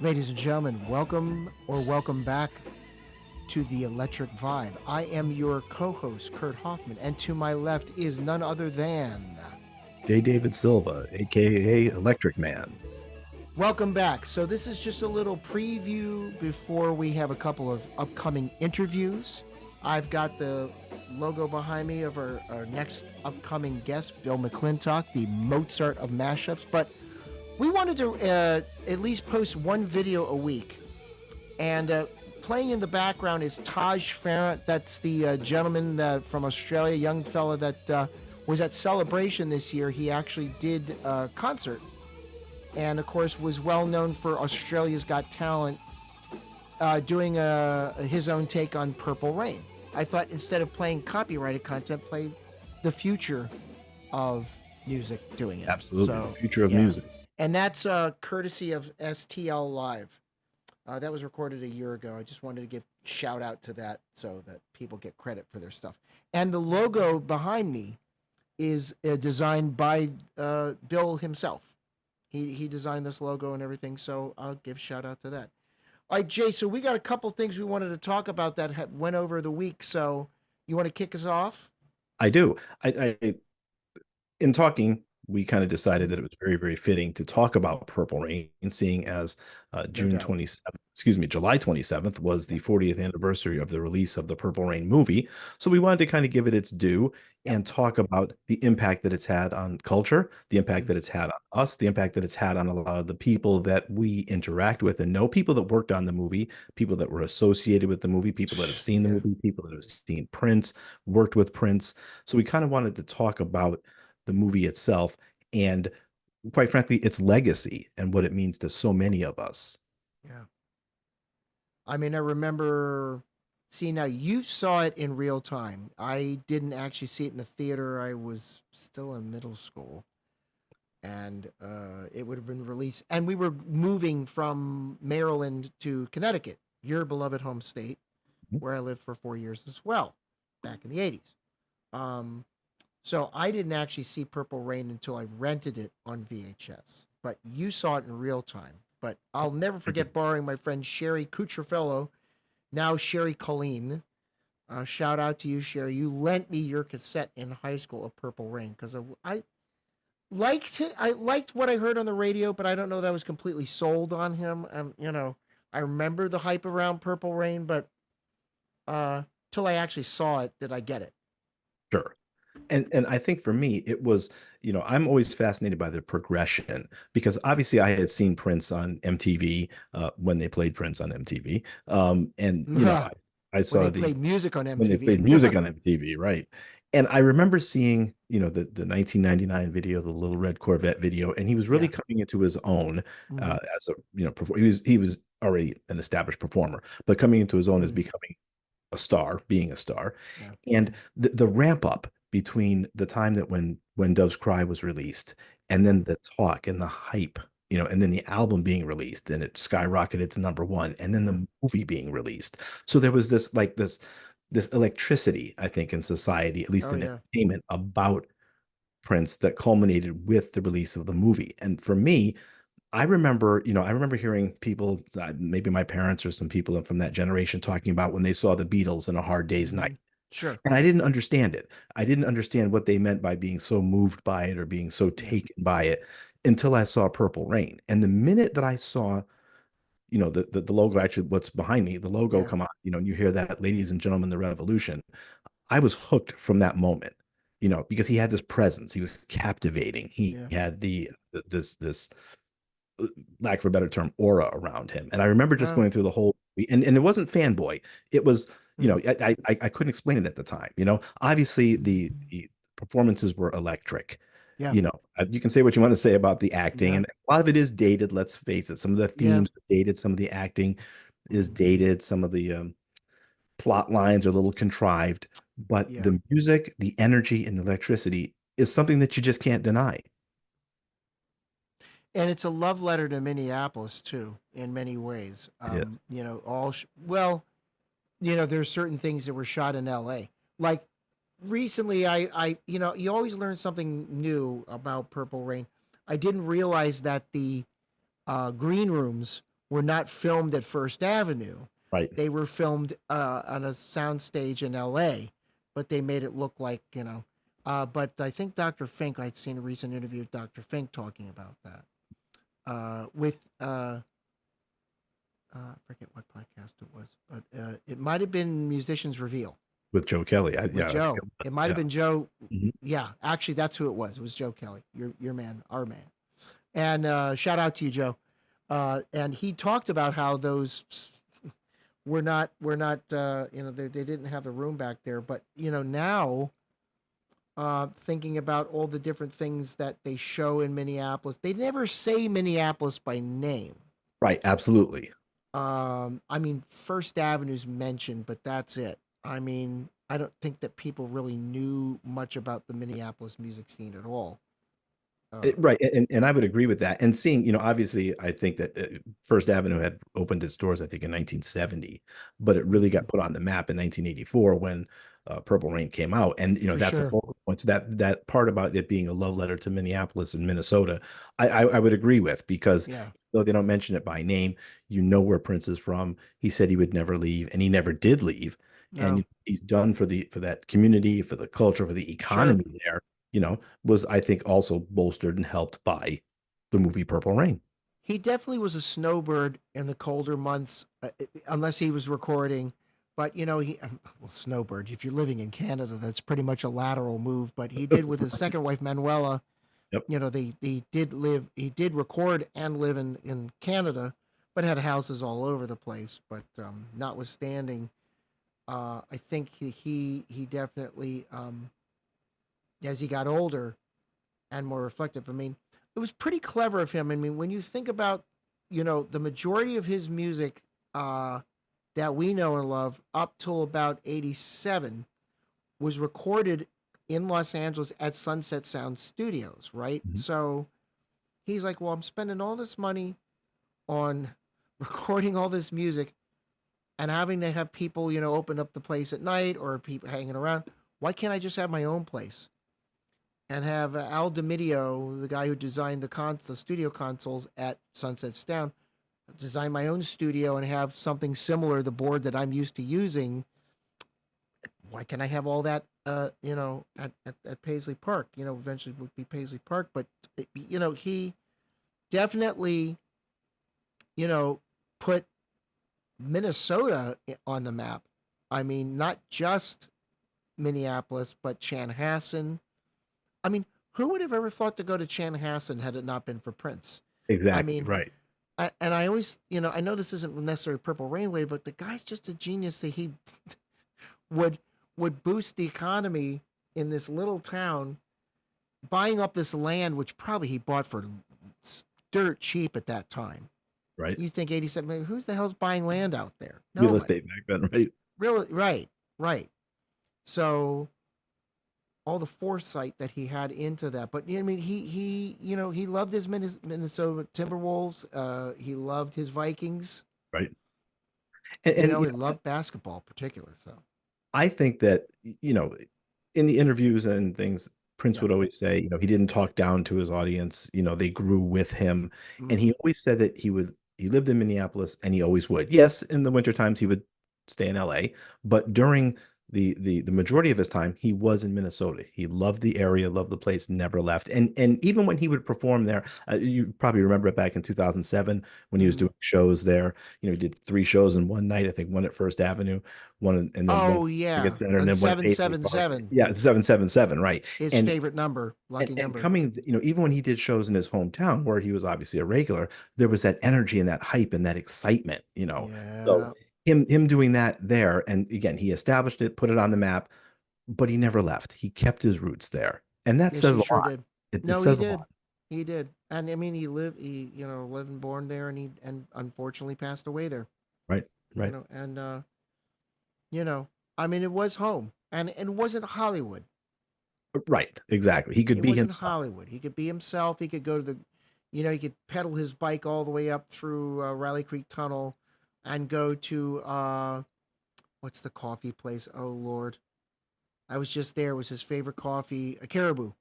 Ladies and gentlemen, welcome back to the Electric Vibe. I am your co host, Kurt Hoffman, and to my left is none other than. J. David Silva, aka Electric Man. Welcome back. So, this is just a little preview before we have a couple of upcoming interviews. I've got the logo behind me of our next upcoming guest, Bill McClintock, the Mozart of mashups. But we wanted to at least post one video a week. And playing in the background is Taj Farrant. That's the gentleman that from Australia, young fella that was at Celebration this year. He actually did a concert, and of course was well known for Australia's Got Talent, doing his own take on Purple Rain. I thought instead of playing copyrighted content, play the future of music doing it. Absolutely, the So future of yeah, music. and that's courtesy of STL Live. That was recorded a year ago. I just wanted to give shout out to that so that people get credit for their stuff. And the logo behind me is designed by Bill himself. He designed this logo and everything, so I'll give shout out to that. All right, Jay. So we got a couple things we wanted to talk about that went over the week. So you want to kick us off? I do. In talking, we kind of decided Mm-hmm. that it was very, very fitting to talk about Purple Rain, seeing as No June doubt. 27th, excuse me, July 27th was Yeah. the 40th anniversary of the release of the Purple Rain movie. So we wanted to kind of give it its due Yeah. and talk about the impact that it's had on culture, the impact Mm-hmm. that it's had on us, the impact that it's had on a lot of the people that we interact with and know, people that worked on the movie, people that were associated with the movie, people that have seen the Yeah. movie, people that have seen Prince, worked with Prince. So we kind of wanted to talk about the movie itself and quite frankly its legacy and what it means to so many of us. Yeah. I mean, I remember. See, now you saw it in real time. I didn't actually see it in the theater. I was still in middle school, and it would have been released. And we were moving from Maryland to Connecticut, your beloved home state, where I lived for 4 years as well, back in the '80s. Um, so I didn't actually see Purple Rain until I rented it on VHS. But you saw it in real time. But I'll never forget borrowing my friend Sherry Cutrofello, now Sherry Colleen. Shout out to you, Sherry. You lent me your cassette in high school of Purple Rain because I liked it. I liked what I heard on the radio, but I don't know that I was completely sold on him. I remember the hype around Purple Rain, but uh, till I actually saw it, did I get it? Sure. And I think for me it was, I'm always fascinated by the progression because obviously I had seen Prince on MTV when they played Prince on MTV. And I When saw they the played music on when they MTV. played music on MTV, right? And I remember seeing, the 1999 video, the Little Red Corvette video, and he was really Yeah. coming into his own Mm-hmm. as a, he was already an established performer, but coming into his own as Mm-hmm. becoming a star, being a star, Yeah. and the ramp up between the time that when Doves Cry was released, and Mm-hmm. then the talk and the hype, and then the album being released, and it skyrocketed to number one, and then Yeah. the movie being released. So there was this electricity, I think, in society, at least Oh in yeah. entertainment, about Prince that culminated with the release of the movie. And for me, I remember hearing people, maybe my parents or some people from that generation talking about when they saw the Beatles in A Hard Day's Mm-hmm. Night. Sure. And I didn't understand it. I didn't understand what they meant by being so moved by it or being so Yeah. taken by it until I saw Purple Rain. And the minute that I saw, the logo, actually what's behind me, the logo Yeah. come on, and you hear that, ladies and gentlemen, the revolution, I was hooked from that moment, because he had this presence. He was captivating. He Yeah. had this lack of a better term, aura around him. And I remember just Uh, going through the whole, and it wasn't fanboy. It was, mm-hmm. I couldn't explain it at the time. Obviously the performances were electric. Yeah. You can say what you want to say about the acting, Yeah. and a lot of it is dated. Let's face it. Some of the Yeah. themes are dated. Some of the acting is Mm-hmm. dated. Some of the plot lines are a little contrived. But Yeah. the music, the energy, and the electricity is something that you just can't deny. And it's a love letter to Minneapolis too, in many ways. It is. Well, there's certain things that were shot in L.A. Like recently, you always learn something new about Purple Rain. I didn't realize that the green rooms were not filmed at First Avenue. Right. They were filmed on a soundstage in L.A., but they made it look like, you know. But I think Dr. Fink, I'd seen a recent interview with Dr. Fink talking about that. With I forget what podcast it was, but it might have been Musicians Reveal With Joe Kelly. with Yeah, I think Joe. it It was. might have Yeah. been Joe. Mhm. Yeah, actually, that's who it was. It was Joe Kelly, your man, our man. And shout out to you, Joe. And he talked about how those were not you know they didn't have the room back there, but you know now thinking about all the different things that they show in Minneapolis, they never say Minneapolis by name. Right. Absolutely. I mean, First Avenue's mentioned, but that's it. I mean, I don't think that people really knew much about the Minneapolis music scene at all. Right, and I would agree with that. And seeing, obviously, I think that First Avenue had opened its doors, I think, in 1970, but it really Mhm. got put on the map in 1984 when Purple Rain came out, and For that's a sure. focal point. So that part about it being a love letter to Minneapolis and Minnesota, I would agree with because Yeah. though they don't mention it by name, you know where Prince is from. He said he would never leave, and he never did leave, and No. he's done for that community, for the culture, for the Sure. economy there was I think also bolstered and helped by the movie Purple Rain. He definitely was a snowbird in the colder months, unless he was recording. But you know, he well, snowbird. If you're living in Canada, that's pretty much a lateral move. But he did with his second wife Manuela. Yep. You know, they did live. He did record and live in Canada, but had houses all over the place. But notwithstanding, I think he definitely as he got older and more reflective. I mean, it was pretty clever of him. I mean, when you think about, you know, the majority of his music uh, that we know and love up till about 87 was recorded in Los Angeles at Sunset Sound Studios, right? Mhm. So he's like, well, I'm spending all this money on recording all this music and having to have people, you know, open up the place at night or people hanging around. Why can't I just have my own place? And have Al Domidio, the guy who designed the studio consoles at Sunset Sound, design my own studio and have something similar, the board that I'm used to using. Why can't I have all that, you know, at Paisley Park? You know, eventually would be Paisley Park, but you know, he definitely, you know, put Minnesota on the map. I mean, not just Minneapolis, but Chanhassen. I mean, who would have ever thought to go to Chanhassen had it not been for Prince? I Exactly. mean, Right. and I always, you know, I know this isn't necessarily Purple Rain related, but the guy's just a genius that he would would boost the economy in this little town, buying up this land, which probably he bought for dirt cheap at that time. Right. You think 87? Who's the hell's buying land out there? Real Nobody. estate back then, right? Really? Right. Right. So all the foresight that he had into that. But I mean, he you know he loved his Minnesota Timberwolves. He loved his Vikings. Right. And, You and know, he loved basketball, in particular. So I think that, in the interviews and things, Prince yeah. would always say, he didn't talk down to his audience. They grew with him. And Mm. he always said that he lived in Minneapolis and he always would. Yes, in the winter times he would stay in LA, but during the majority of his time, he was in Minnesota. He loved the area, loved the place, never left. And even when he would perform there, you probably remember it back in 2007 when he was Mm. doing shows there. He did 3 shows in one night, I think one at First Avenue, and then one Oh at Target yeah, Center, and and then one at seven Paisley seven Park. seven, Yeah, 777, right. his And favorite number, lucky and number. coming, even when he did shows in his hometown where he was obviously a regular, there was that energy and that hype and that excitement. So Yeah, him doing that there, and again, he established it, put it on the map, but he never left. He kept his roots there. And that yes, says he a sure lot. did. It No, he says a did. lot. He did. And I mean, he you know lived and born there, and he and unfortunately passed away there. Right. You Right. know, and you know, I mean, it was home, and it wasn't Hollywood. Right. Exactly. He could It be wasn't himself. Hollywood. He could be himself. He could go to the, you know, he could pedal his bike all the way up through Riley Creek Tunnel, and go to what's the coffee place? Oh Lord, I was just there. It was his favorite coffee, a Caribou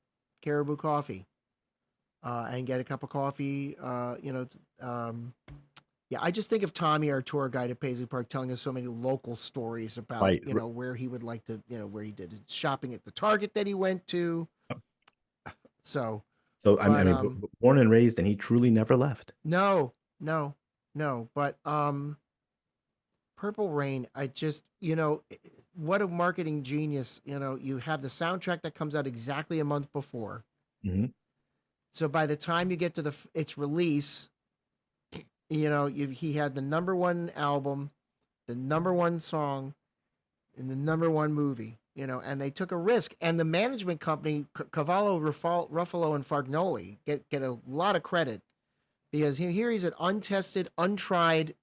Coffee, and get a cup of coffee. You know, Yeah, I just think of Tommy, our tour guide at Paisley Park, telling us so many local stories about, Right. where he would like to, where he did his shopping at the Target that he went to. So, So I but mean, born and raised, and he truly never left. no, no, no. But Purple Rain, I just, what a marketing genius. You have the soundtrack that comes out exactly a month before. Hmm. So by the time you get to its release, he had the number one album, the number one song, and the number one movie. And they took a risk. And the management company, Cavallo, Ruffalo, and Fargnoli, get a lot of credit because here he's an untested, untried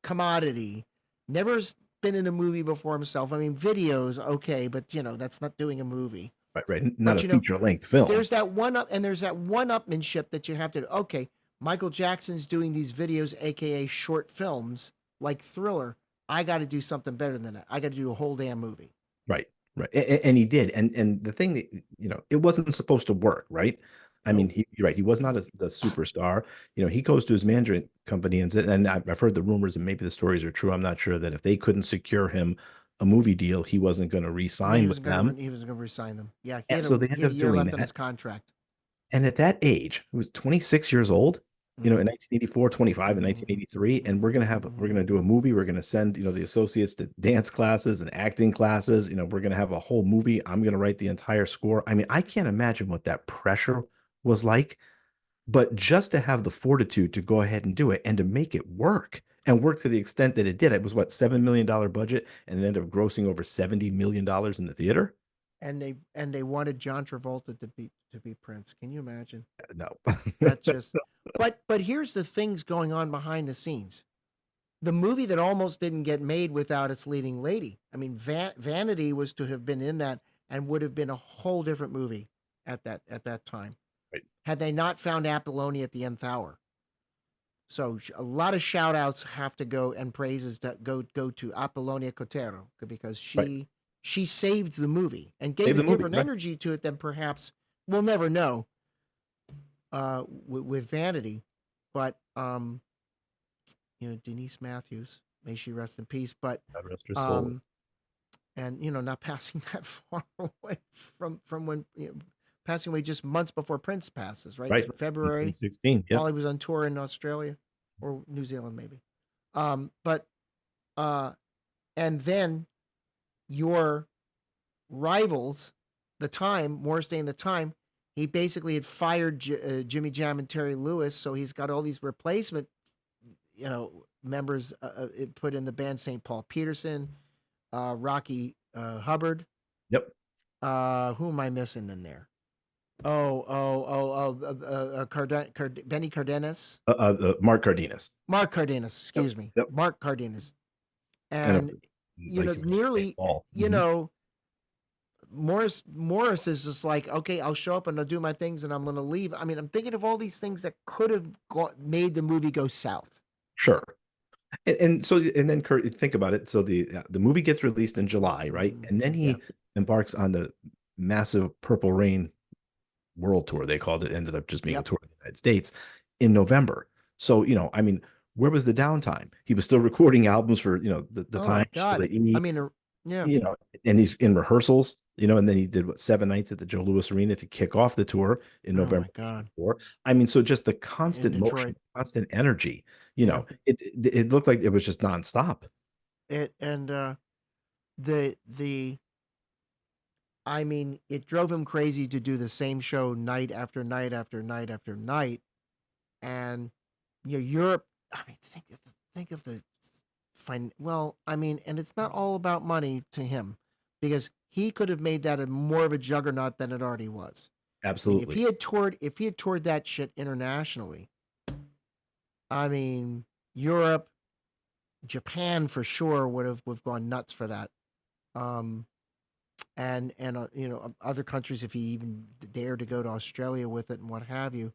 commodity. Never been in a movie before himself. I mean, videos, okay, but that's not doing a movie. Right, right. Not But a feature length film. there's that one up, and there's that one upmanship that you have to. Okay, Michael Jackson's doing these videos, aka short films, like Thriller. I got to do something better than that. I got to do a whole damn movie. Right, right. And he did. And the thing that, it wasn't supposed to work, right? I mean, Nope. you're right. He was not the superstar. He goes to his management company and said, and I've heard the rumors, and maybe the stories are true. I'm not sure that if they couldn't secure him a movie deal, he wasn't going to He re-sign with wasn't gonna them. he wasn't gonna resign them. Yeah, And so they he ended had a up year doing left on his that. contract. And at that age, he was 26 years old, in Mm-hmm. 1984, 25 in Mm-hmm. 1983. And we're Mm-hmm. going to do a movie. We're going to send, the associates to dance classes and acting classes. We're going to have a whole movie. I'm going to write the entire score. I mean, I can't imagine what that pressure was like, but just to have the fortitude to go ahead and do it and to make it work and work to the extent that it did. It was what, $7 million budget, and it ended up grossing over $70 million in the theater. And they wanted John Travolta to be Prince. Can you imagine? No. That just but here's the things going on behind the scenes. The movie that almost didn't get made without its leading lady. I mean, Vanity was to have been in that and would have been a whole different movie at that time Right. had they not found Apollonia at the nth hour. So a lot of shout outs have to go and praises that go to Apollonia Cotero because Right. she saved the movie and gave Save a the movie. different Right. energy to it than perhaps we'll never know with Vanity. But Denise Matthews, may she rest in peace. But God rest her soul. um, and not passing that far away from when passing away just months before Prince passes, right? Right. In February, 2016. while Yep. he was on tour in Australia or New Zealand, maybe. But uh, and then your rivals, the time Morris Day and the time, he basically had fired Jimmy Jam and Terry Lewis, so he's got all these replacement, members put in the band: St. Paul Peterson, Rocky Hubbard. Yep. Who am I missing in there? Benny Cardenas, Mark Cardenas. Mark Cardenas. Yep. Excuse me, Yep. Mark Cardenas, And and like you were saying, St. nearly, Paul. Mhm. Morris is just like, okay, I'll show up and I'll do my things and I'm gonna leave. I mean, I'm thinking of all these things that could have made the movie go south. Sure. And then Kurt, think about it. So the movie gets released in July, right? And then Yeah, he embarks on the massive Purple Rain world tour. They called it. Ended up just being a yep. tour in the United States in November. So I mean, where was the downtime? He was still recording albums for the Oh my time show God. that I he, mean, yeah. and he's in rehearsals. And then he did 7 nights at the Joe Louis Arena to kick off the tour in Oh my November God. 84. I mean, so just the In constant motion, Detroit. constant energy, Yeah. it looked like it was just nonstop. It and the I mean, it drove him crazy to do the same show night after night after night after night. And Europe. I mean, think of the fine. Well, I mean, and it's not all about money to him because he could have made that a more of a juggernaut than it already was. I mean, if Absolutely. he had toured that shit internationally, I mean, Europe, Japan for sure would have gone nuts for that. Um, and other countries if he even dared to go to Australia with it and what have you.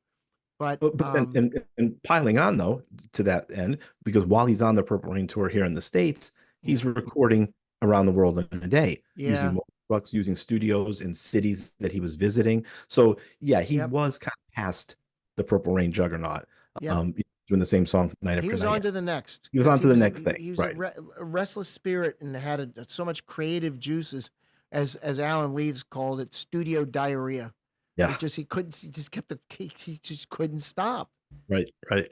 But But then, and piling on though to that end, because while he's on the Purple Rain tour here in the States, yeah, he's recording around the world in a day yeah, using bucks, using studios in cities that he was visiting. So yeah, he yep, was kind of past the Purple Rain juggernaut. yep. Um, doing the same songs night He after was night. on to the next He was because on to the next thing, he was right? a restless spirit and had so much creative juices, as Alan Leeds called it, studio diarrhea. Yeah. He couldn't, he just kept he just couldn't stop. Right, right.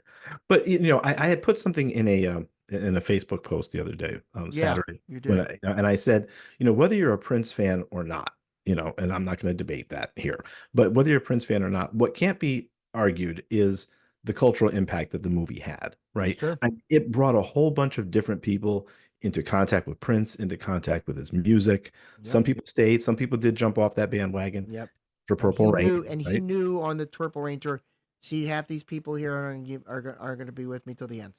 But I had put something in a Facebook post the other day, Yeah, Saturday, you when did. I said, whether you're a Prince fan or not, and I'm not going to debate that here, but whether you're a Prince fan or not, what can't be argued is the cultural impact that the movie had, right? Sure. It brought a whole bunch of different people into contact with Prince, into contact with his music. Yep. Some people stayed, some people did jump off that bandwagon Yep. for Purple Rain, And he right? knew on the Purple Rain tour. See, half these people here are going to be with me till the end.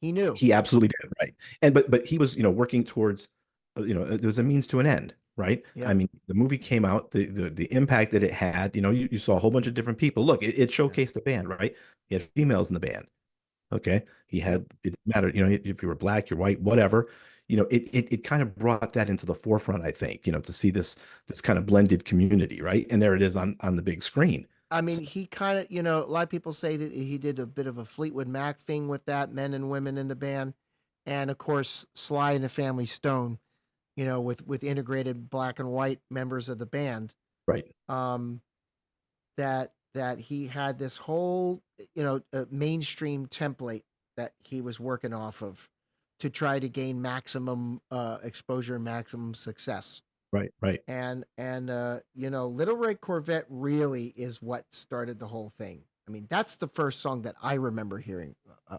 He knew. He absolutely did, right? And but he was, working towards, there was a means to an end, right? I Yep. mean, the movie came out, the impact that it had, you saw a whole bunch of different people. Look, it Yeah. showcased the band, right? He had females in the band. Okay. Yep. It didn't matter, if you were black, you're white, whatever. It kind of brought that into the forefront, I think, to see this kind of blended community, right? And there it is on the big screen. I mean, So, he kind of, a lot of people say that he did a bit of a Fleetwood Mac thing with that, men and women in the band, and of course Sly and the Family Stone, with integrated black and white members of the band. right, Um, that he had this whole, mainstream template that he was working off of to try to gain maximum exposure and maximum success. right, right. Little Red Corvette really is what started the whole thing. I mean, that's the first song that I remember hearing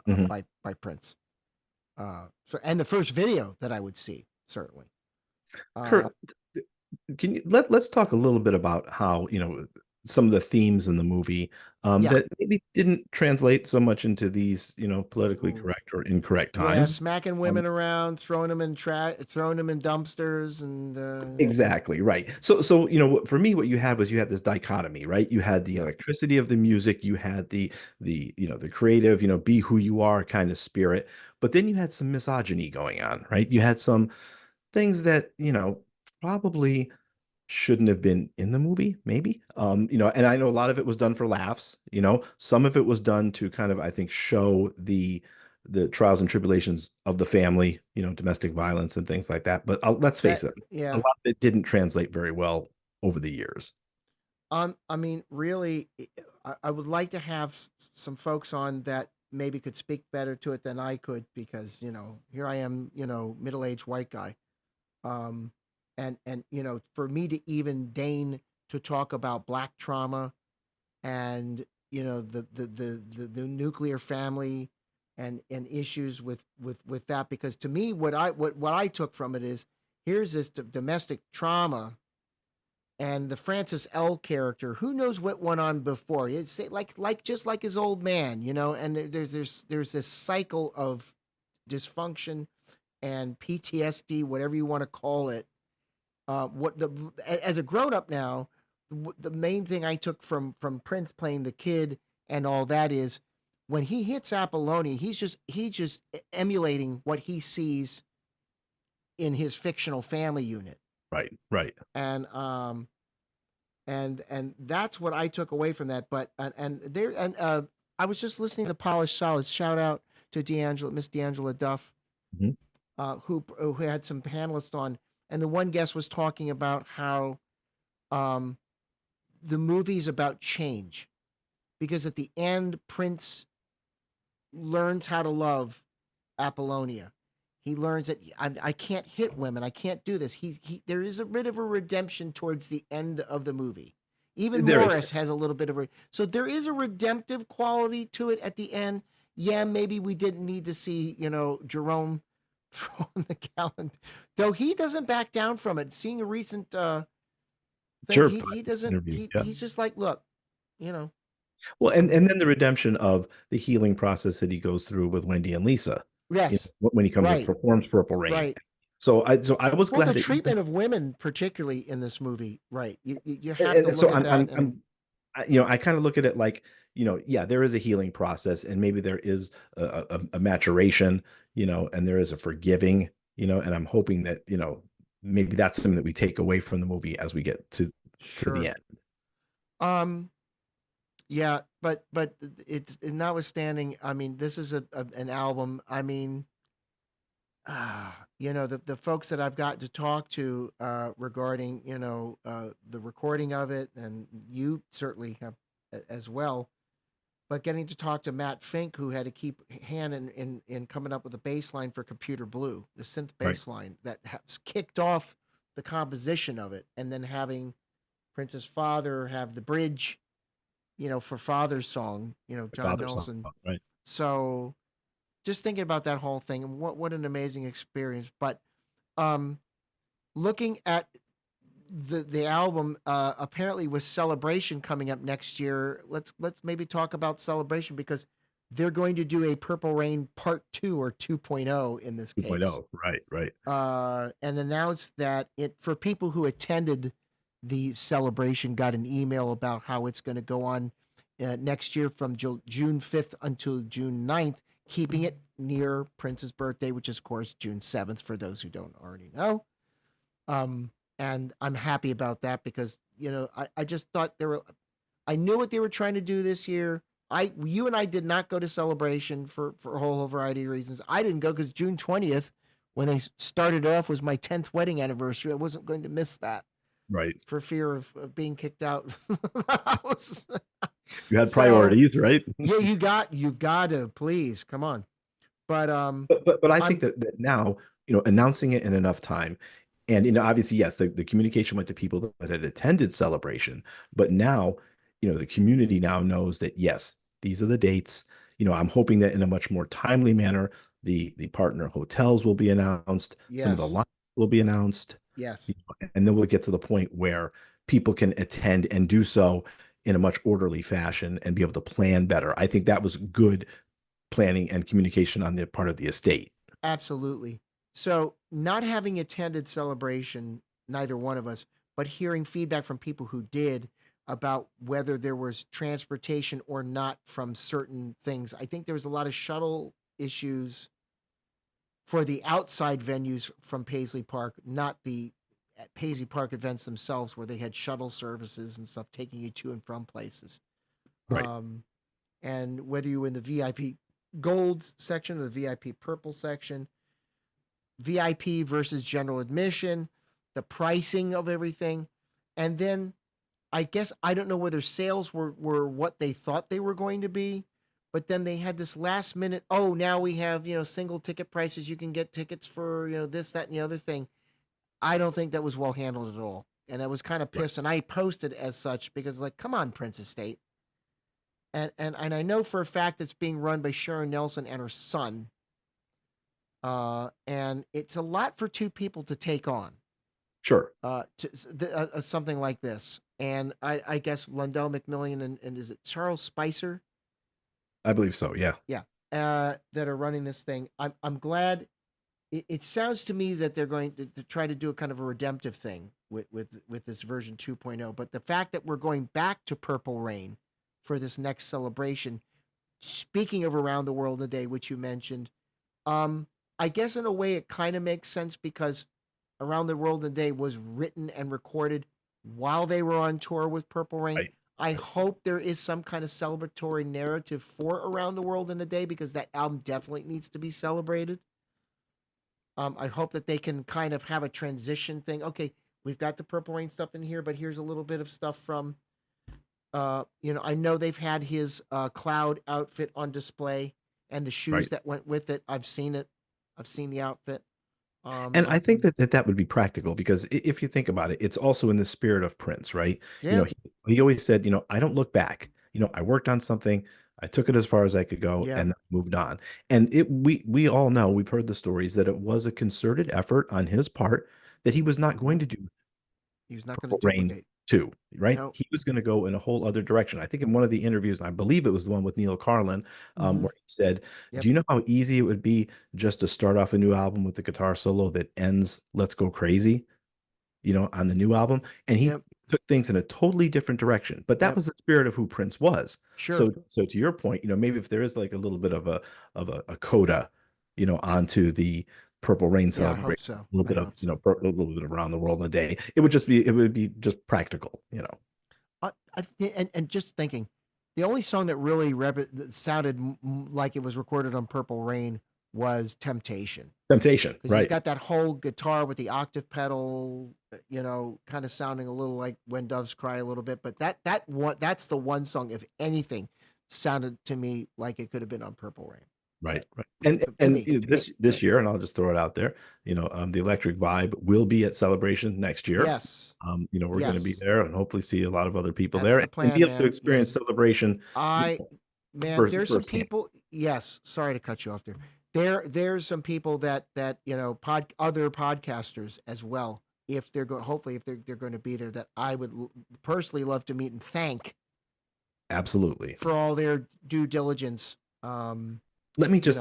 Mhm. by Prince. And the first video that I would see, certainly. Uh, Kurt, can you let's talk a little bit about how, some of the themes in the movie yeah. that maybe didn't translate so much into these, politically Ooh. correct or incorrect Yeah, times. smacking Um, women around, throwing them in dumpsters, and exactly, right. So, for me, what you had was you had this dichotomy, right? You had the yeah, electricity of the music, you had the creative, be who you are kind of spirit, but then you had some misogyny going on, right? You had some things that, probably shouldn't have been in the movie, maybe. And I know a lot of it was done for laughs, some of it was done to kind of, I think, show the trials and tribulations of the family, domestic violence and things like that. But let's that face it, a yeah. lot of it didn't translate very well over the years. I mean, really, I would like to have some folks on that maybe could speak better to it than I could because here I am, middle-aged white guy, um, and for me to even deign to talk about black trauma and the nuclear family and issues with that because to me what I took from it is here's this domestic trauma and the Francis L character, who knows what went on before? It's like just like his old man, and there's this cycle of dysfunction and PTSD, whatever you want to call it. What the As a grown up now, the main thing I took from Prince playing the kid and all that is when he hits Apollonia, he's just emulating what he sees in his fictional family unit, Right, right. and that's what I took away from that. But I was just listening to Polished Solids. Shout out to Miss D'Angela Duff, Mhm. who had some panelists on, and the one guest was talking about how um, the movie's about change because at the end Prince learns how to love Apollonia. He learns that I can't hit women. I can't do this. There is a bit of a redemption towards the end of the movie. Even There is. Morris has a little bit of a so there is a redemptive quality to it at the end. Yeah, maybe we didn't need to see Jerome throwing the gallon, though he doesn't back down from it. Seeing a recent thing, Sure. he doesn't. Interview. Yeah. He's just like, look, you know, Well, and I'm and then the redemption of the healing process that he goes through with Wendy and Lisa, yes, when he comes and right, performs Purple Rain. right. So I was Well, the glad that treatment of women, particularly in this movie, right? You have to and look so at that, and I kind of look at it like, yeah, there is a healing process, and maybe there is a maturation, and there is a forgiving, and I'm hoping that, maybe that's something that we take away from the movie as we get to the sure. end. Um, Yeah, but it's notwithstanding. I mean, this is an album. I mean, the folks that I've got to talk to regarding the recording of it, and you certainly have as well. But getting to talk to Matt Fink, who had to keep hand in coming up with a bass line for Computer Blue, the synth Right. bass line that has kicked off the composition of it, and then having Prince's father have the bridge, for Father's song, The John father song, Nelson. right? So just thinking about that whole thing, and what an amazing experience. But um, looking at the album, apparently with Celebration coming up next year, let's maybe talk about Celebration because they're going to do a Purple Rain Part 2 or 2.0 in this case. 2.0, right, right, And announced that it for people who attended the celebration got an email about how it's going to go on next year from June 5th until June 9th, keeping it near Prince's birthday, which is, of course, June 7th, for those who don't already know. Um, and I'm happy about that because, I just thought I knew what they were trying to do this year. You and I did not go to Celebration for a whole variety of reasons. I didn't go because June 20th, when they started off, was my 10th wedding anniversary. I wasn't going to miss that right. for fear of being kicked out of the house. You had So priorities, right? yeah, you've got to please come on. But But I think I'm that now, announcing it in enough time, and obviously, yes, the communication went to people that had attended Celebration, but now, the community now knows that yes, these are the dates. I'm hoping that in a much more timely manner, the partner hotels will be announced, some of the yes, lines will be announced, yes, and then we'll get to the point where people can attend and do so in a much orderly fashion and be able to plan better. I think that was good planning and communication on the part of the estate. absolutely. So not having attended Celebration, neither one of us, but hearing feedback from people who did about whether there was transportation or not from certain things. I think there was a lot of shuttle issues for the outside venues from Paisley Park, not the Paisley Park events themselves, where they had shuttle services and stuff taking you to and from places. Right. Um, and whether you were in the VIP Gold section or the VIP Purple section, VIP versus general admission, the pricing of everything, and then I guess I don't know whether sales were what they thought they were going to be, but then they had this last minute, oh, now we have, single ticket prices. You can get tickets for, this, that, and the other thing. I don't think that was well handled at all. And I was kind of Right. pissed. And I posted as such because, like, come on, Prince Estate. And I know for a fact it's being run by Sharon Nelson and her son. And it's a lot for two people to take on. Sure. Something like this. And I guess Lundell McMillian and is it Charles Spicer? I believe so. Yeah. Yeah, that are running this thing. I'm glad. It sounds to me that they're going to try to do a kind of a redemptive thing with this version 2.0. But the fact that we're going back to Purple Rain for this next celebration, speaking of around the world a day, which you mentioned, um, I guess in a way it kind of makes sense because Around the World in a Day was written and recorded while they were on tour with Purple Rain. Right. I Right. hope there is some kind of celebratory narrative for Around the World in a Day because that album definitely needs to be celebrated. I hope that they can kind of have a transition thing. Okay, we've got the Purple Rain stuff in here, but here's a little bit of stuff from, I know they've had his cloud outfit on display and the shoes Right. that went with it. I've seen it. I've seen the outfit. And But I think that would be practical because if you think about it, it's also in the spirit of Prince, right? yeah, He always said, I don't look back. I worked on something, I took it as far as I could go, yeah. and then moved on. And we all know, we've heard the stories that it was a concerted effort on his part that he was not going Nope. to do He was not going to Purple Rain duplicate. 2, right? No. He was going to go in a whole other direction. I think in one of the interviews, I believe it was the one with Neil Carlin, Mm-hmm. where he said, Yep. do you know how easy it would be just to start off a new album with the guitar solo that ends Let's Go Crazy, on the new album? And he Yep. took things in a totally different direction. But that Yep. was the spirit of who Prince was. Sure. So to your point, maybe if there is like a little bit of a coda, onto the Purple Rain Yeah, I hope celebration, so. a little I bit of, hope so. a little bit of around the world in a day. It would be just practical. And just thinking, The only song that really that sounded like it was recorded on Purple Rain was Temptation, Temptation, because he's right? got that whole guitar with the octave pedal, kind of sounding a little like When Doves Cry a little bit. But that's the one song, if anything, sounded to me like it could have been on Purple Rain. Right, But right. to And me, this year, and I'll just throw it out there, the Electric Vibe will be at Celebration next year. yes, We're going to be yes, there and hopefully see a lot of other people that's there the and be plan, able to man. experience Yes, Celebration, I man, there's some firsthand. people. Yes, sorry to cut you off there. There's some people that other podcasters as well. If they're going, hopefully, if they're going to be there, that I would personally love to meet and thank Absolutely. for all their due diligence. Let me You just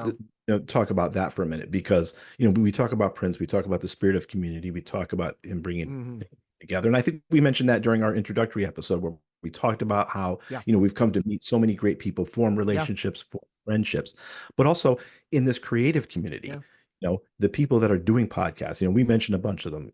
know, talk about that for a minute because we talk about Prince, we talk about the spirit of community, we talk about him bringing hmm things together, and I think we mentioned that during our introductory episode where we talked about how yeah, we've come to meet so many great people, form yeah, relationships, form friendships, but also in this creative yeah. community. The people that are doing podcasts, we mentioned a bunch of them,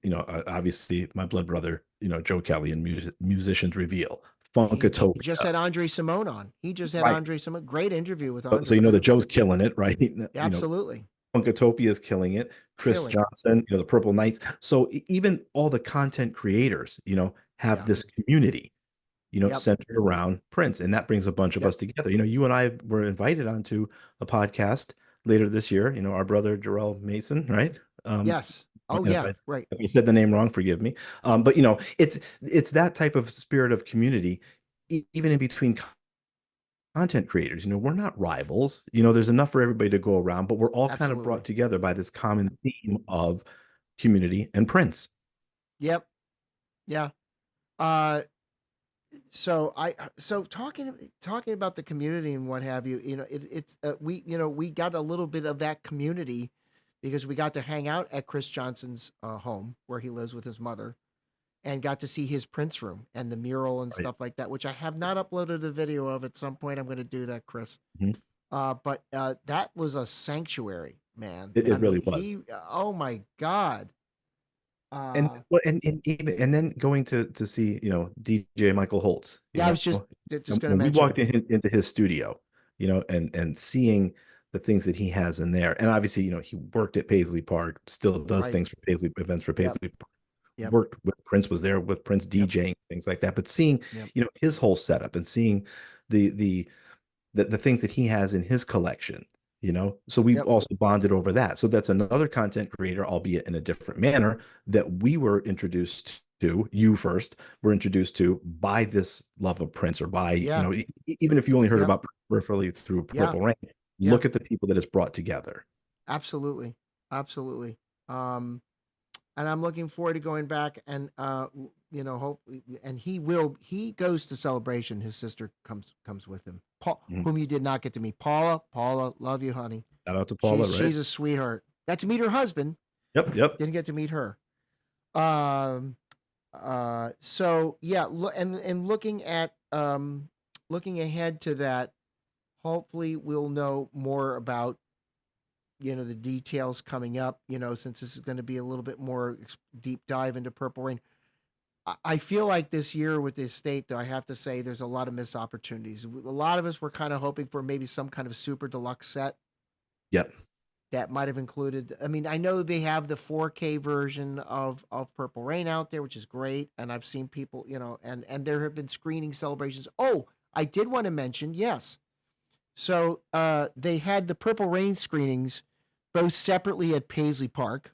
obviously my blood brother, Joe Kelly and Musicians Reveal, He just Funkatopia, had Andre Simone on. He just had right? Andre Simone. Great interview with So Andre that too. Joe's killing it, right? Absolutely Punkatopia is killing it. Chris killing it. Johnson, the Purple Knights. So even all the content creators, have Yeah. this community, Yep. centered around Prince, and that brings a bunch of Yep. us together. You and I were invited onto a podcast later this year. Our brother Jarrell Mason, right? Yes. Oh And yeah. Right. if I said the name wrong, forgive me. But it's that type of spirit of community, even in between content creators. We're not rivals. There's enough for everybody to go around, but we're all kind of brought Absolutely. together by this common theme of community and Prince. Yep. Yeah. Uh, so talking about the community and what have you, it's we got a little bit of that community because we got to hang out at Chris Johnson's home where he lives with his mother and got to see his Prince room and the mural and Right. stuff like that, which I have not uploaded a video of. At some point I'm going to do that, Chris. Mhm. But that was a sanctuary, man. I It mean, really was. he oh my god. And Uh well, and then going to see, DJ Michael Holtz, yeah, I was just going to when we mention. walked into his studio, and seeing the things that he has in there. And obviously, he worked at Paisley Park, still does Right. things for Paisley, events for Yep. Paisley Park, Yep. worked with Prince, was there with Prince Yep. DJing, things like that. But seeing, Yep. his whole setup and seeing the the the things that he has in his collection, so we Yep. also bonded over that. So that's another content creator, albeit in a different manner, that we were introduced to, you first were introduced to by this love of Prince, or by, Yeah. even if you only heard Yep. about peripherally through Yeah. Purple Rain, Yeah. look at the people that it's brought together. Absolutely. Absolutely. Um and I'm looking forward to going back and hope, and he goes to Celebration. His sister comes with him. Paul, Mhm. whom you did not get to meet. Paula, love you, honey. Shout out to Paula, She's right? a sweetheart. Got to meet her husband. Yep, yep. Didn't get to meet her. Um so yeah, and looking ahead to that, hopefully we'll know more about the details coming up, since this is going to be a little bit more deep dive into Purple Rain. I feel like this year with the estate, though, I have to say there's a lot of missed opportunities. A lot of us were kind of hoping for maybe some kind of super deluxe set Yep. that might have included. I mean, I know they have the 4K version of Purple Rain out there, which is great, and I've seen people, and there have been screening celebrations. Oh, I did want to mention, yes. So they had the Purple Rain screenings both separately at Paisley Park,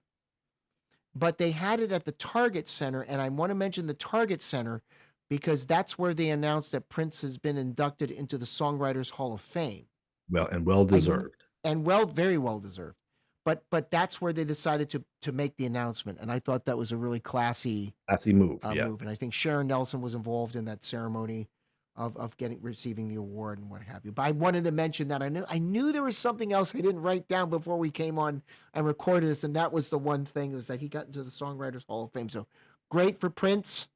but they had it at the Target Center, and I want to mention the Target Center because that's where they announced that Prince has been inducted into the Songwriters Hall of Fame. Well, and well I deserved. and very well deserved. But that's where they decided to make the announcement, and I thought that was a really classy Classy move. Yeah. move. And I think Sharon Nelson was involved in that ceremony of receiving the award and what have you. But I wanted to mention that I knew there was something else I didn't write down before we came on and recorded this, and that was the one thing, was that he got into the Songwriters Hall of Fame. So great for Prince.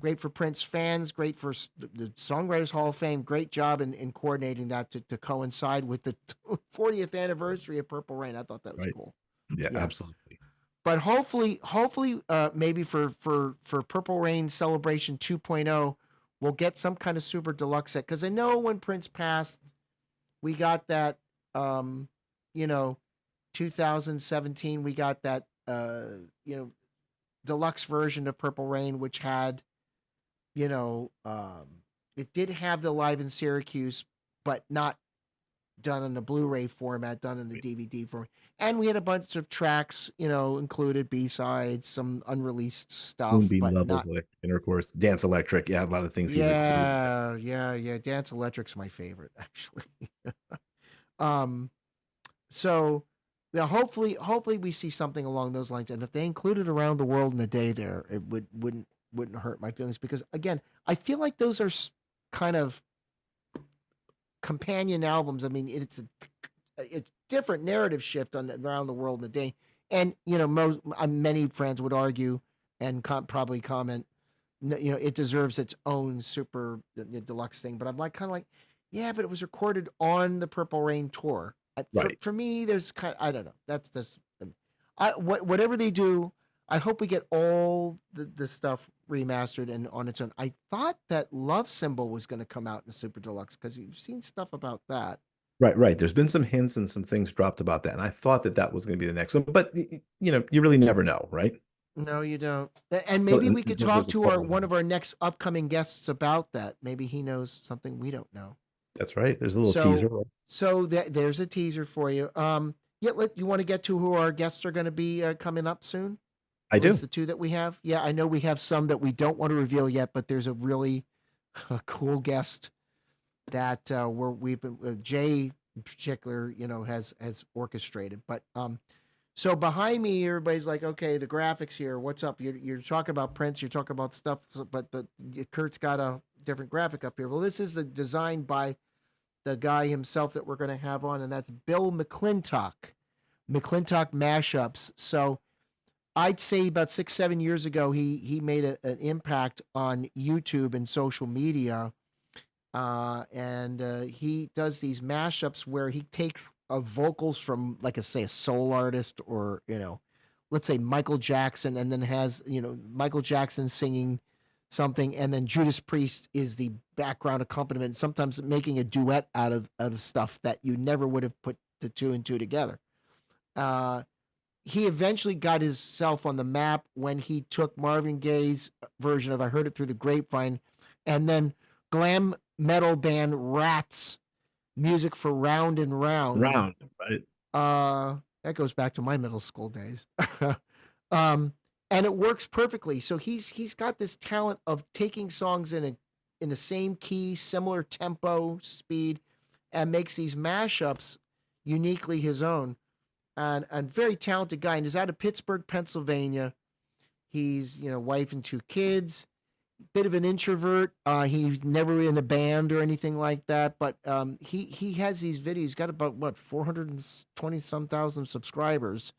Great for Prince fans, great for the Songwriters Hall of Fame. Great job in coordinating that to coincide with the 40th anniversary of Purple Rain. I thought that was Right. cool. Yeah, Yeah, absolutely. but hopefully, maybe for Purple Rain Celebration 2.0, we'll get some kind of super deluxe set because I know when Prince passed, we got that, um, you know, 2017, we got that, you know, deluxe version of Purple Rain, which had, you know, it did have the Live in Syracuse, but not done in the Blu-ray format, done in the DVD format. And we had a bunch of tracks, included B-sides, some unreleased stuff, Moonbeam but levels, not. like intercourse, Dance Electric. Yeah, a lot of things he recorded. Yeah, yeah, yeah. Dance Electric's my favorite, actually. um, so yeah, hopefully we see something along those lines. And if they included Around the World in a Day there, it wouldn't hurt my feelings because again, I feel like those are kind of companion albums. I mean, it's different narrative shift on Around the World in a Day, and many friends would argue and probably comment, it deserves its own super deluxe thing. But I'm like kind of like, yeah, but it was recorded on the Purple Rain tour. For Right. for me, there's I don't know. That's just whatever they do. I hope we get all the stuff remastered and on its own. I thought that Love Symbol was going to come out in Super Deluxe because you've seen stuff about that. Right, right. There's been some hints and some things dropped about that, and I thought that that was going to be the next one, but you really never know, right? No, you don't. And Well, maybe we could until talk there's a to our fall. one of our next upcoming guests about that. Maybe he knows something we don't know. That's right. There's a little teaser. So there's a teaser for you. Yeah, you want to get to who our guests are going to be coming up soon? I At least do. the two that we have. Yeah, I know we have some that we don't want to reveal yet, but there's a really cool guest that we've been Jay in particular, has orchestrated. But so behind me, everybody's like, okay, the graphics here. What's up? You're talking about Prince. You're talking about stuff, but Kurt's got a different graphic up here. Well, this is the design by the guy himself that we're going to have on, and that's Bill McClintock. McClintock Mashups. So I'd say about 6-7 years ago, he made an impact on YouTube and social media, and he does these mashups where he takes vocals from, like, say, a soul artist, or let's say Michael Jackson, and then has Michael Jackson singing something, and then Judas Priest is the background accompaniment. Sometimes making a duet out of stuff that you never would have put the two and two together. Uh, he eventually got himself on the map when he took Marvin Gaye's version of "I Heard It Through the Grapevine," and then glam metal band Rats music for Round and Round. Round, right? That goes back to my middle school days. um, and it works perfectly. So he's got this talent of taking songs in the same key, similar tempo, speed, and makes these mashups uniquely his own. And very talented guy, and he's out of Pittsburgh, Pennsylvania. He's wife and two kids. Bit of an introvert. He's never in a band or anything like that. But he has these videos. He's got about 420 some thousand subscribers,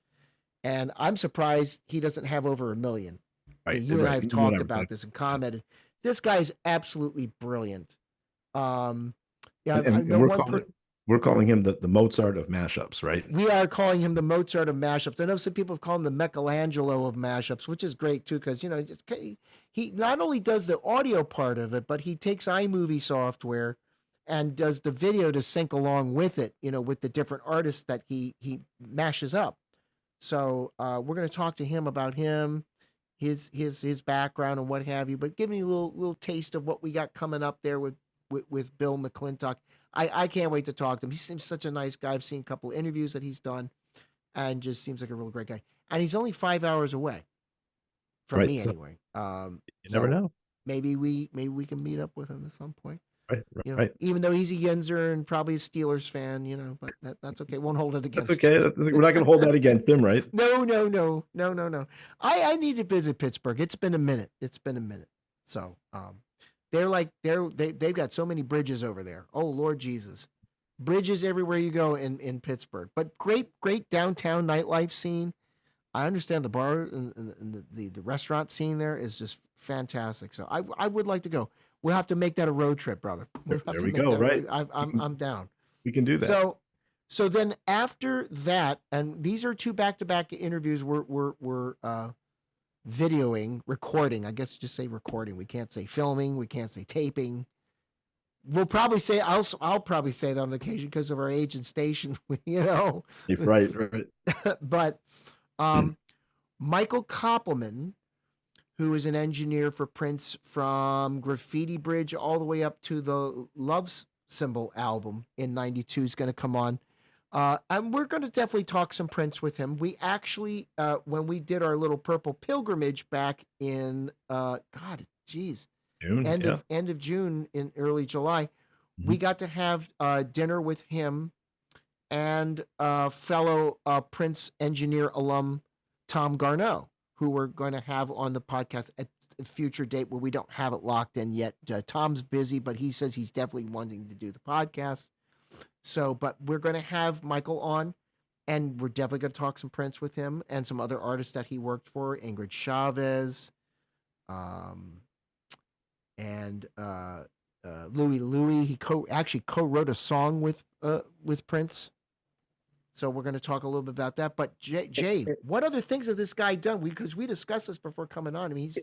and I'm surprised he doesn't have over 1 million. Right, You and I right. have talked Whatever. about this and That's commented. This guy's absolutely brilliant. Um, yeah, and, I and, and know we're one calling per we're calling him the Mozart of mashups, right? we are calling him the Mozart of mashups. I know some people call him the Michelangelo of mashups, which is great too, because he not only does the audio part of it, but he takes iMovie software and does the video to sync along with it. With the different artists that he mashes up. So we're going to talk to him about him, his background and what have you. But give me a little taste of what we got coming up there with Bill McClintock. I can't wait to talk to him. He seems such a nice guy. I've seen a couple of interviews that he's done, and just seems like a real great guy. And he's only 5 hours away from Right. me So anyway. you never So know. maybe we can meet up with him at some point. Right, right. Even though he's a Yinzer and probably a Steelers fan, but that's okay. Won't hold it That's against okay. him. We're not going to hold that against him, right? No, no, no, no, no, no. I need to visit Pittsburgh. It's been a minute. It's been a minute. So they've got so many bridges over there. Oh Lord Jesus, bridges everywhere you go in Pittsburgh. But great downtown nightlife scene. I understand the bar and the restaurant scene there is just fantastic. So I would like to go. We'll have to make that a road trip, brother. We'll have There to we make go. that a Right. road. I'm We I'm can I'm down. we can do that. So so then after that, and these are two back to back interviews. We're videoing, recording. I guess just say recording. We can't say filming. We can't say taping. We'll probably say I'll probably say that on occasion because of our age and station, you know. Right, right. But um, Michael Koppelman, who is an engineer for Prince from Graffiti Bridge all the way up to the Love Symbol album in '92, is going to come on. And we're going to definitely talk some Prince with him. We actually, when we did our little purple pilgrimage back in, God, geez, June, yeah. end of June in early July, we Mhm. got to have dinner with him and fellow Prince engineer alum Tom Garneau, who we're going to have on the podcast at a future date where we don't have it locked in yet. Tom's busy, but he says he's definitely wanting to do the podcast. So, but we're going to have Michael on, and we're definitely going to talk some Prince with him and some other artists that he worked for, Ingrid Chavez, um, and Louis Louis. He actually co-wrote a song with Prince. So we're going to talk a little bit about that. But Jay, what other things has this guy done? Because we discussed this before coming on. I mean, he's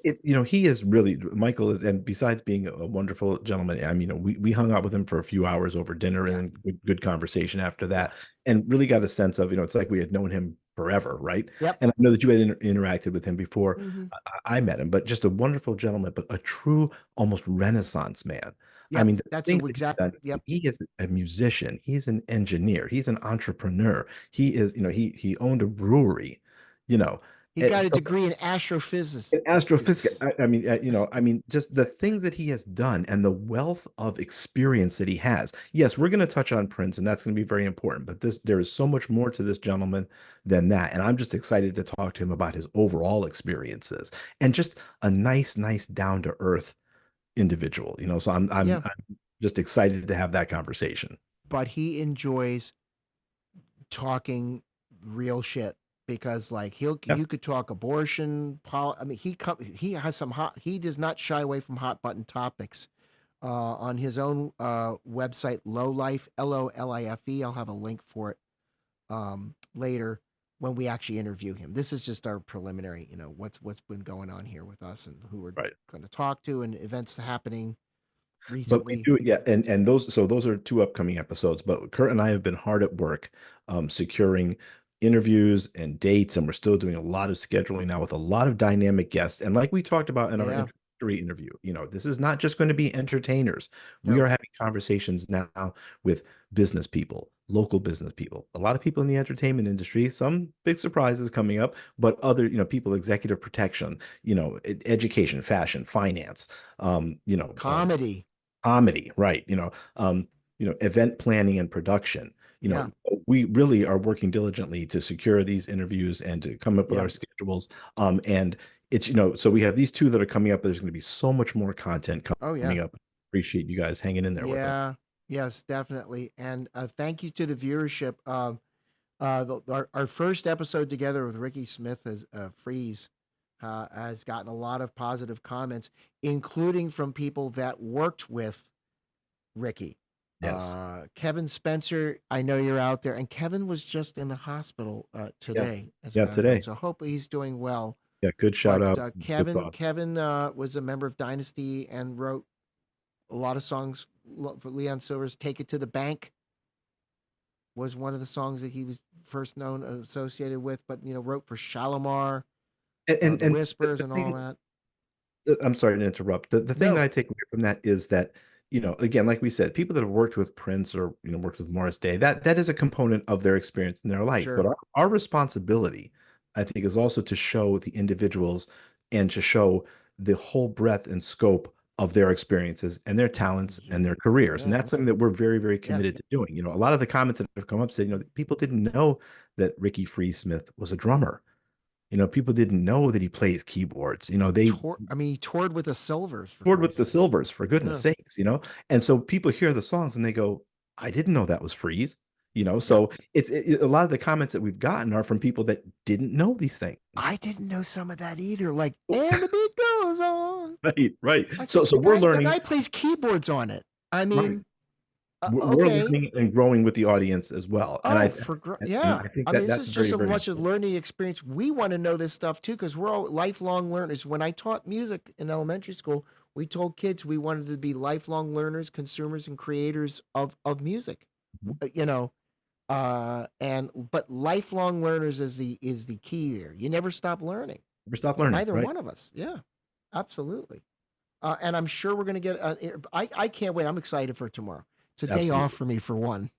He is really Michael is, and besides being a wonderful gentleman, I mean, we hung out with him for a few hours over dinner yeah, and good conversation after yeah, that, and really got a sense of, it's like we had known him forever, right? yep, And I know that you had interacted with him before mm-hmm. I met him, but just a wonderful gentleman, but a true almost Renaissance man. I Yep. mean, the That's a things that he's exact. done, Yep. he is a musician, he's an engineer, he's an entrepreneur. He is, he owned a brewery, you know. He And got a so degree in astrophysics. in astrophysics, I mean, just the things that he has done and the wealth of experience that he has. Yes, we're going to touch on Prince, and that's going to be very important. But there is so much more to this gentleman than that, and I'm just excited to talk to him about his overall experiences and just a nice, down to earth individual. So Yeah. I'm just excited to have that conversation. But he enjoys talking real shit because like Yeah, you could talk abortion. I mean, he has some hot. He does not shy away from hot button topics. On his own website, Low Life, LOLIFE. I'll have a link for it later when we actually interview him. This is just our preliminary, what's been going on here with us and who we're right. going to talk to and events happening But we recently. do, yeah, and those are two upcoming episodes. But Kurt and I have been hard at work, securing interviews and dates, and we're still doing a lot of scheduling now with a lot of dynamic guests. And like we talked about in our Yeah, introductory interview, this is not just going to be entertainers. We no, are having conversations now with business people, local business people, a lot of people in the entertainment industry, some big surprises coming up, but other, people, executive protection, education, fashion, finance, um, you know, uh, comedy. comedy, right? Event planning and production. Yeah, We really are working diligently to secure these interviews and to come up with yeah. our schedules. And it's, so we have these two that are coming up, but there's going to be so much more content Oh yeah, coming up. Appreciate you guys hanging in there with us. yeah. Yes, definitely. And thank you to the viewership. Our first episode together with Ricky Smith as Freeze has gotten a lot of positive comments, including from people that worked with Ricky. Yes. Kevin Spencer, I know you're out there, and Kevin was just in the hospital Yeah. today, as a Yeah. matter of fact. Today. So hopefully he's doing well. Yeah. Good shout But out. Good thoughts. Kevin was a member of Dynasty and wrote a lot of songs for Leon Silver's "Take It to the Bank." Was one of the songs that he was first known associated with, but wrote for Shalimar, And the Whispers, the and all thing that. I'm sorry to interrupt. The thing that No, I take away from that is that, again, like we said, people that have worked with Prince or, worked with Morris Day, that is a component of their experience in their life. But sure, our responsibility, I think, is also to show the individuals and to show the whole breadth and scope of their experiences and their talents and their careers. And yeah, that's something that we're very, very yeah. committed to doing. A lot of the comments that have come up said, people didn't know that Ricky Free Smith was a drummer. People didn't know that he plays keyboards. They I mean, he toured with the Silvers for toured with Christ's the sakes. Silvers, for goodness Yeah, sakes. And so people hear the songs and they go, I didn't know that was Freeze. yep. So a lot of the comments that we've gotten are from people that didn't know these things. I didn't know some of that either. Like, and the beat goes on. Right, right. I So said, so we're the learning, guy plays keyboards on it. I right. mean, we're Okay. learning and growing with the audience as well. And Oh, and yeah. I think I mean, that this that's is just very, as very much as important. learning experience. We want to know this stuff too because we're all lifelong learners. When I taught music in elementary school, we told kids we wanted to be lifelong learners, consumers, and creators of music. Mhm. You know, and but lifelong learners is the key there. You never stop learning. Never stop learning, Neither right? one of us. Yeah, absolutely. And I'm sure we're going to get. I can't wait. I'm excited for tomorrow. It's a day off Absolutely. for me for one.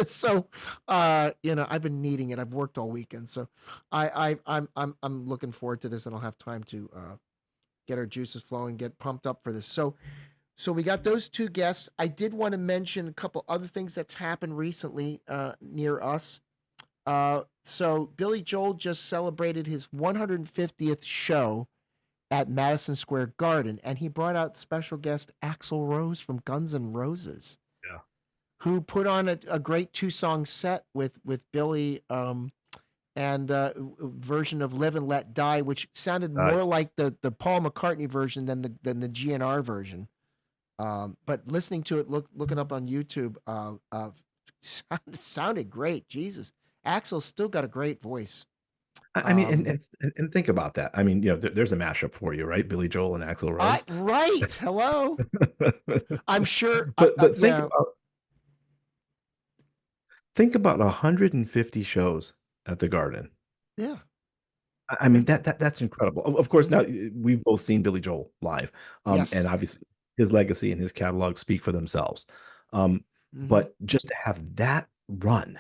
So, I've been needing it. I've worked all weekend, so I'm looking forward to this, and I'll have time to get our juices flowing, get pumped up for this. So we got those two guests. I did want to mention a couple other things that's happened recently near us. So Billy Joel just celebrated his 150th show at Madison Square Garden, and he brought out special guest Axl Rose from Guns N' Roses, Yeah. who put on a great 2 song set with Billy and version of "Live and Let Die," which sounded Uh, more like the Paul McCartney version than the GNR version. But listening to it, looking up on YouTube, sounded great. Jesus, Axel's still got a great voice. I mean, Um, and think about that. I mean, there's a mashup for you, right? Billy Joel and Axl I Rose. right. Hello. I'm sure. But Yeah, think about 150 shows at the Garden. yeah, I yeah. mean that's incredible. Of course, now we've both seen Billy Joel live, and Yes. obviously his legacy and his catalog speak for themselves. Um, Mm-hmm. but just to have that run,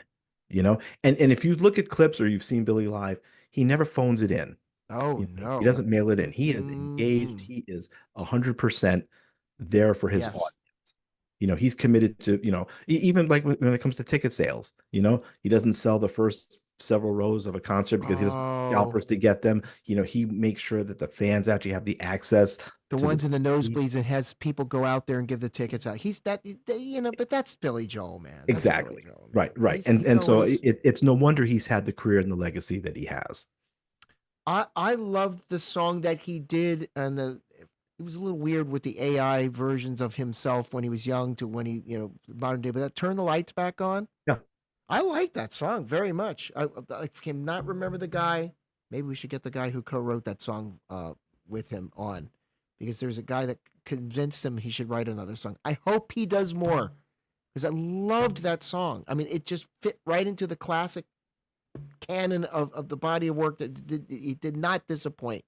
and if you look at clips or you've seen Billy live, he never phones it in. Oh He no. doesn't mail it in. He is engaged. Mm-hmm. He is 100% there for his Yes. audience. He's committed to, even like when it comes to ticket sales, he doesn't sell the first several rows of a concert because he doesn't Oh, scalpers to get them. He makes sure that the fans actually have the access the to the ones in the TV. nosebleeds and has people go out there and give the tickets out. He's that but that's Billy Joel, man. That's Billy Exactly. Joel, Right, man. right. And He's and so always. it's no wonder he's had the career and the legacy that he has. I loved the song that he did, and it was a little weird with the AI versions of himself when he was young to when he modern day. But that "Turn the Lights Back On." Yeah. I like that song very much. I cannot remember the guy. Maybe we should get the guy who co-wrote that song with him on, because there's a guy that convinced him he should write another song. I hope he does more because I loved that song. I mean, it just fit right into the classic canon of the body of work that it did not disappoint.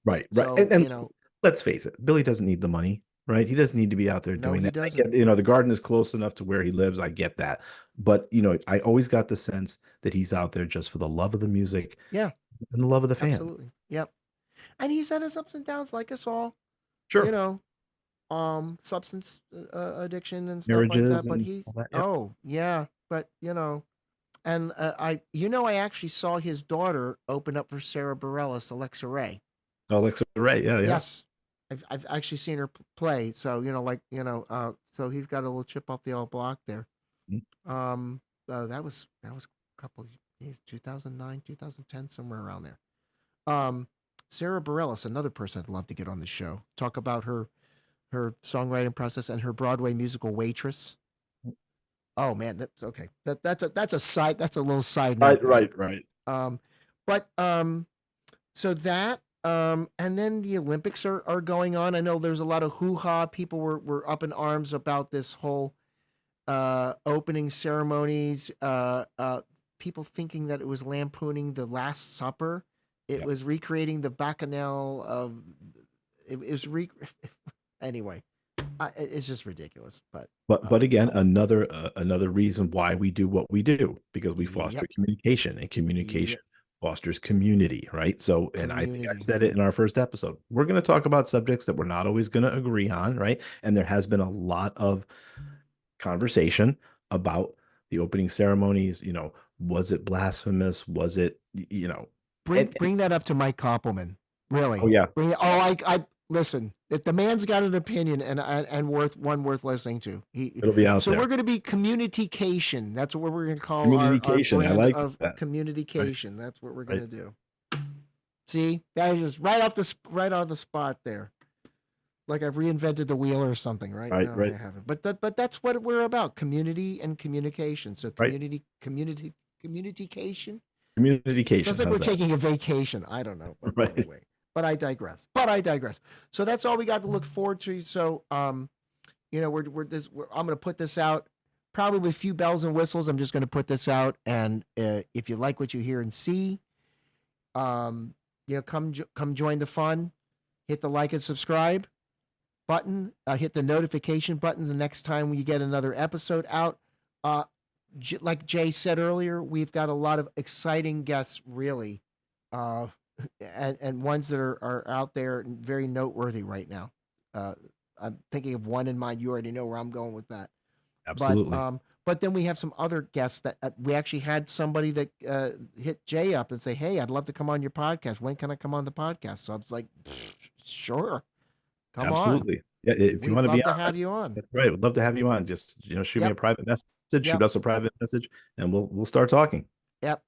Right, right. So And let's face it, Billy doesn't need the money, right? He doesn't need to be out there no, doing he that. I doesn't. get, the garden is close enough to where he lives. I get that. But, I always got the sense that he's out there just for the love of the music Yeah, and the love of the fans. absolutely. Yep. And he's had his ups and downs like us all. You Sure. know, substance addiction and stuff like Marriages that. But and he's all that. Yep. oh yeah, but and I actually saw his daughter open up for Sarah Bareilles, Alexa Ray. Alexa Ray. Yeah, yeah. Yes, I've actually seen her play. So so he's got a little chip off the old block there. Mhm. That was a couple of years, 2009, 2010, somewhere around there. Um, Sarah Bareilles, another person I'd love to get on the show. Talk about her songwriting process and her Broadway musical Waitress. Oh man, that's okay. That's a little side note Right, there. right, right. Um, but so that and then the Olympics are going on. I know there's a lot of hoo ha. People were up in arms about this whole opening ceremonies. People thinking that it was lampooning the Last Supper. It Yep. was recreating the Bacchanal of. It was anyway. It's just ridiculous, but But again, another reason why we do what we do, because we foster yep, communication, and communication yep, fosters community, right? So, and I think I community. said it in our first episode, we're going to talk about subjects that we're not always going to agree on, right? And there has been a lot of conversation about the opening ceremonies. Was it blasphemous? Was it, and Bring that up to Mike Koppelman. oh Really, yeah, bring it. Oh, I listen. If the man's got an opinion and worth listening to, it'll be out so we're there. going to be communication. That's what we're going to call our Communication, I brand like of that. Right, communication. That's what we're going right. to do. See, that is just right off the spot there. like I've reinvented the wheel or something, right? Right, No, I right, haven't. But that's what we're about: community and communication. So right. communication. Communication. Sounds like we're How's that? taking a vacation. I don't know, but Right. anyway. But I digress. But I digress. So that's all we got to look forward to. So I'm going to put this out probably with a few bells and whistles. I'm just going to put this out, and if you like what you hear and see, um, come join the fun. Hit the like and subscribe button. Hit the notification button the next time you get another episode out. Uh, like Jay said earlier, we've got a lot of exciting guests, really, uh, and ones that are out there and very noteworthy right now. Uh, I'm thinking of one in mind. You already know where I'm going with that. But Absolutely. but then we have some other guests that we actually had somebody that hit Jay up and say, "Hey, I'd love to come on your podcast. When can I come on the podcast?" So I was like, "Sure, come on. Absolutely. Yeah, if you We'd want to be love to on, have you on." that's right. Would love to have you on. Just shoot me a Yep, private message, shoot yep, us a private message, and we'll start talking. yep.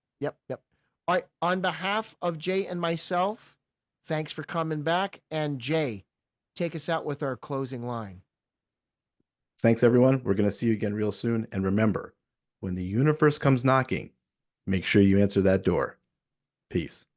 All right. On behalf of Jay and myself, thanks for coming back. And Jay, take us out with our closing line. Thanks, everyone. We're going to see you again real soon. And remember, when the universe comes knocking, make sure you answer that door. Peace.